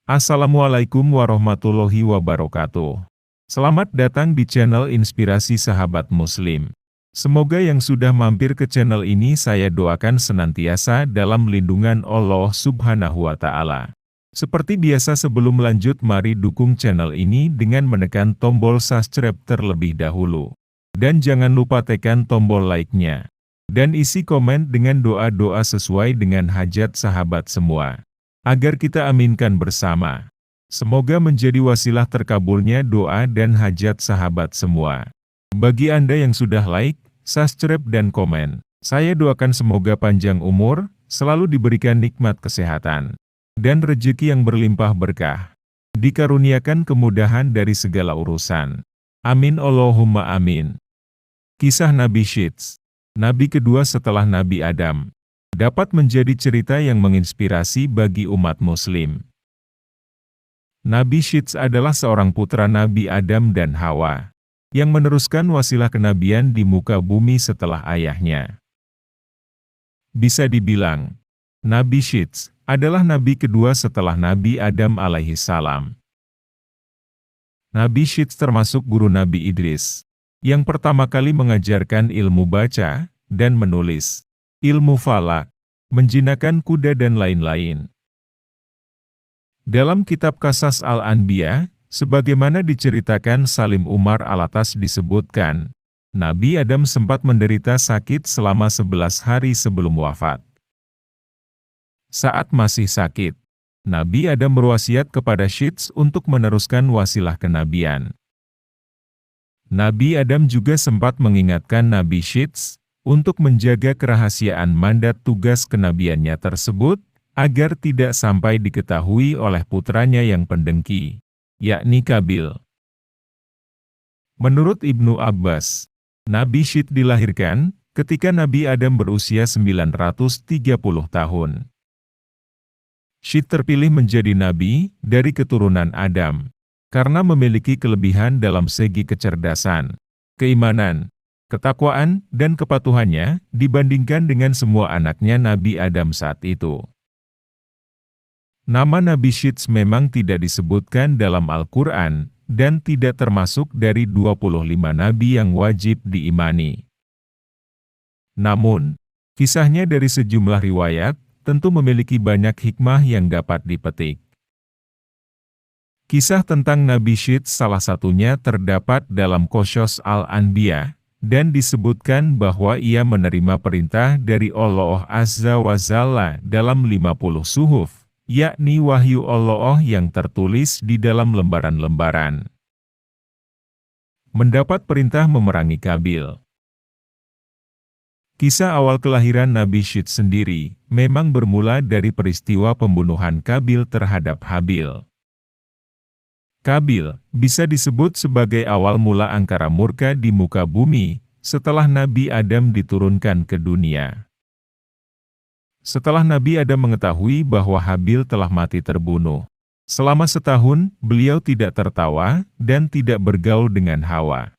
Assalamualaikum warahmatullahi wabarakatuh. Selamat datang di channel Inspirasi Sahabat Muslim. Semoga yang sudah mampir ke channel ini saya doakan senantiasa dalam lindungan Allah Subhanahu wa Ta'ala. Seperti biasa sebelum lanjut, mari dukung channel ini dengan menekan tombol subscribe terlebih dahulu. Dan jangan lupa tekan tombol like-nya. Dan isi komen dengan doa-doa sesuai dengan hajat sahabat semua. Agar kita aminkan bersama. Semoga menjadi wasilah terkabulnya doa dan hajat sahabat semua. Bagi Anda yang sudah like, subscribe dan komen, saya doakan semoga panjang umur, selalu diberikan nikmat kesehatan, dan rezeki yang berlimpah berkah. Dikaruniakan kemudahan dari segala urusan. Amin Allahumma amin. Kisah Nabi Syits, Nabi kedua setelah Nabi Adam, dapat menjadi cerita yang menginspirasi bagi umat muslim. Nabi Syits adalah seorang putra Nabi Adam dan Hawa, yang meneruskan wasilah kenabian di muka bumi setelah ayahnya. Bisa dibilang, Nabi Syits adalah nabi kedua setelah Nabi Adam alaihi salam. Nabi Syits termasuk guru Nabi Idris, yang pertama kali mengajarkan ilmu baca dan menulis, ilmu falak, menjinakkan kuda dan lain-lain. Dalam kitab Qasas Al-Anbiya, sebagaimana diceritakan Salim Umar Alatas disebutkan, Nabi Adam sempat menderita sakit selama 11 hari sebelum wafat. Saat masih sakit, Nabi Adam berwasiat kepada Syits untuk meneruskan wasilah kenabian. Nabi Adam juga sempat mengingatkan Nabi Syits untuk menjaga kerahasiaan mandat tugas kenabiannya tersebut, agar tidak sampai diketahui oleh putranya yang pendengki, yakni Qabil. Menurut Ibnu Abbas, Nabi Syits dilahirkan ketika Nabi Adam berusia 930 tahun. Syits terpilih menjadi nabi dari keturunan Adam, karena memiliki kelebihan dalam segi kecerdasan, keimanan, ketakwaan, dan kepatuhannya dibandingkan dengan semua anaknya Nabi Adam saat itu. Nama Nabi Syits memang tidak disebutkan dalam Al-Quran, dan tidak termasuk dari 25 nabi yang wajib diimani. Namun, kisahnya dari sejumlah riwayat, tentu memiliki banyak hikmah yang dapat dipetik. Kisah tentang Nabi Syits salah satunya terdapat dalam Qasas Al-Anbiya, dan disebutkan bahwa ia menerima perintah dari Allah Azza wa Jalla dalam 50 suhuf, yakni wahyu Allah yang tertulis di dalam lembaran-lembaran. Mendapat perintah memerangi Qabil. Kisah awal kelahiran Nabi Syits sendiri memang bermula dari peristiwa pembunuhan Qabil terhadap Habil. Qabil bisa disebut sebagai awal mula angkara murka di muka bumi setelah Nabi Adam diturunkan ke dunia. Setelah Nabi Adam mengetahui bahwa Habil telah mati terbunuh, selama setahun beliau tidak tertawa dan tidak bergaul dengan Hawa.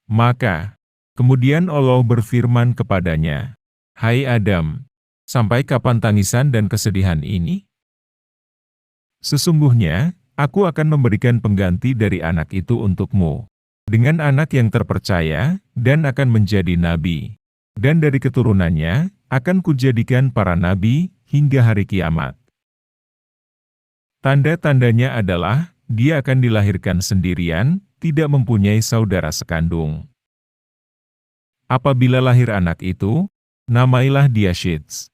Maka, kemudian Allah berfirman kepadanya, "Hai Adam, sampai kapan tangisan dan kesedihan ini? Sesungguhnya, aku akan memberikan pengganti dari anak itu untukmu, dengan anak yang terpercaya, dan akan menjadi nabi. Dan dari keturunannya, akan kujadikan para nabi, hingga hari kiamat. Tanda-tandanya adalah, dia akan dilahirkan sendirian, tidak mempunyai saudara sekandung. Apabila lahir anak itu, namailah dia Syits."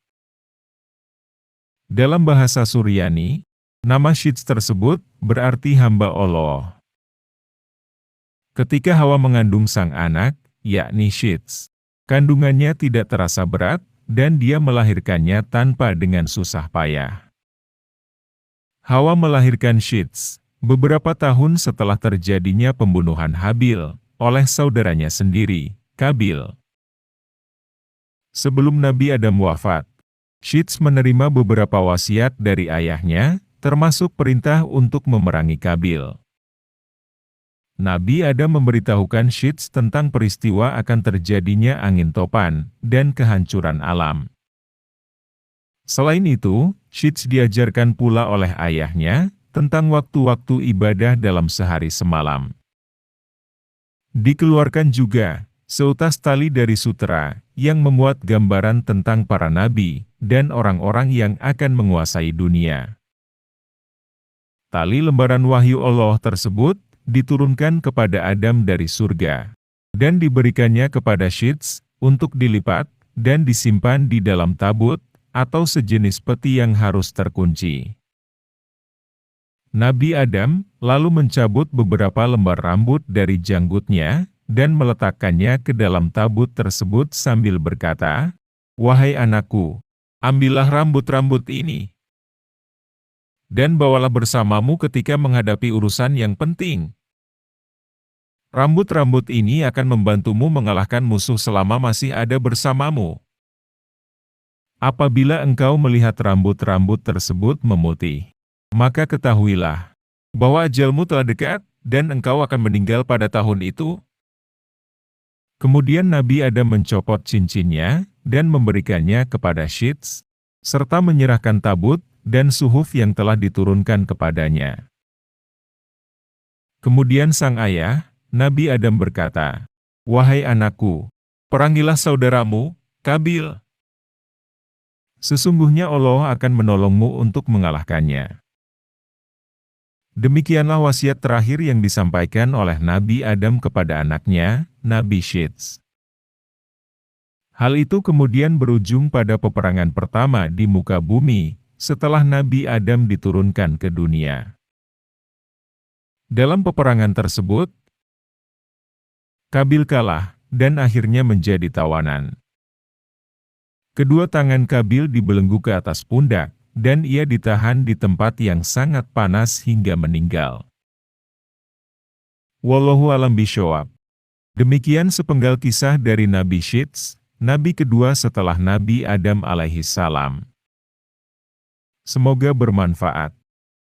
Dalam bahasa Suryani, nama Syits tersebut berarti hamba Allah. Ketika Hawa mengandung sang anak, yakni Syits, kandungannya tidak terasa berat, dan dia melahirkannya tanpa dengan susah payah. Hawa melahirkan Syits beberapa tahun setelah terjadinya pembunuhan Habil oleh saudaranya sendiri, Qabil. Sebelum Nabi Adam wafat, Syits menerima beberapa wasiat dari ayahnya, termasuk perintah untuk memerangi Qabil. Nabi Adam memberitahukan Syits tentang peristiwa akan terjadinya angin topan dan kehancuran alam. Selain itu, Sheets diajarkan pula oleh ayahnya tentang waktu-waktu ibadah dalam sehari semalam. Dikeluarkan juga seutas tali dari sutera yang memuat gambaran tentang para nabi dan orang-orang yang akan menguasai dunia. Tali lembaran wahyu Allah tersebut diturunkan kepada Adam dari surga dan diberikannya kepada Sheets untuk dilipat dan disimpan di dalam tabut atau sejenis peti yang harus terkunci. Nabi Adam lalu mencabut beberapa lembar rambut dari janggutnya dan meletakkannya ke dalam tabut tersebut sambil berkata, "Wahai anakku, ambillah rambut-rambut ini dan bawalah bersamamu ketika menghadapi urusan yang penting. Rambut-rambut ini akan membantumu mengalahkan musuh selama masih ada bersamamu. Apabila engkau melihat rambut-rambut tersebut memutih, maka ketahuilah bahwa ajalmu telah dekat dan engkau akan meninggal pada tahun itu." Kemudian Nabi Adam mencopot cincinnya dan memberikannya kepada Sheets, serta menyerahkan tabut dan suhuf yang telah diturunkan kepadanya. Kemudian sang ayah, Nabi Adam berkata, "Wahai anakku, perangilah saudaramu, Kabil. Sesungguhnya Allah akan menolongmu untuk mengalahkannya." Demikianlah wasiat terakhir yang disampaikan oleh Nabi Adam kepada anaknya, Nabi Sheets. Hal itu kemudian berujung pada peperangan pertama di muka bumi, setelah Nabi Adam diturunkan ke dunia. Dalam peperangan tersebut, Kabil kalah dan akhirnya menjadi tawanan. Kedua tangan Kabil dibelenggu ke atas pundak, dan ia ditahan di tempat yang sangat panas hingga meninggal. Wallahu a'lam bishawab. Demikian sepenggal kisah dari Nabi Sheets, nabi kedua setelah Nabi Adam alaihi salam. Semoga bermanfaat.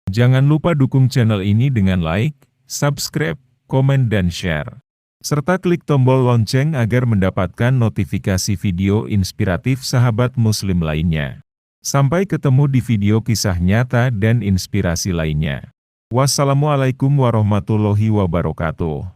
Jangan lupa dukung channel ini dengan like, subscribe, komen dan share. Serta klik tombol lonceng agar mendapatkan notifikasi video inspiratif sahabat muslim lainnya. Sampai ketemu di video kisah nyata dan inspirasi lainnya. Wassalamualaikum warahmatullahi wabarakatuh.